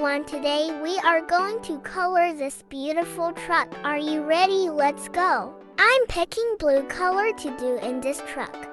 everyone, today we are going to color this beautiful truck. Are you ready? Let's go. I'm picking blue color to do in this truck.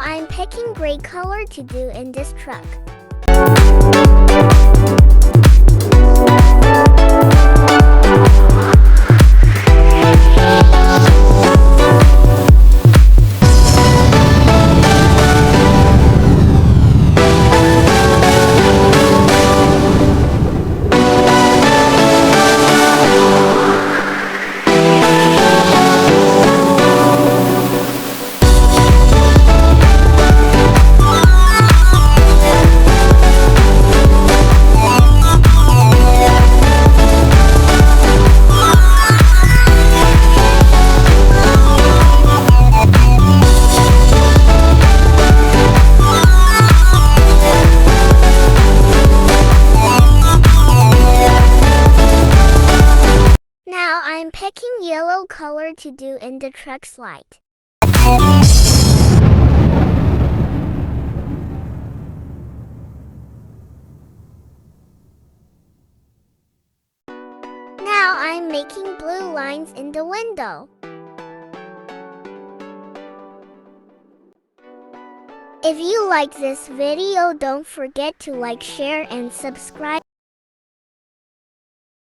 I'm picking gray color to do in this truck. picking yellow color to do in the truck's light. Now I'm making blue lines in the window. If you like this video, don't forget to like, share, and subscribe.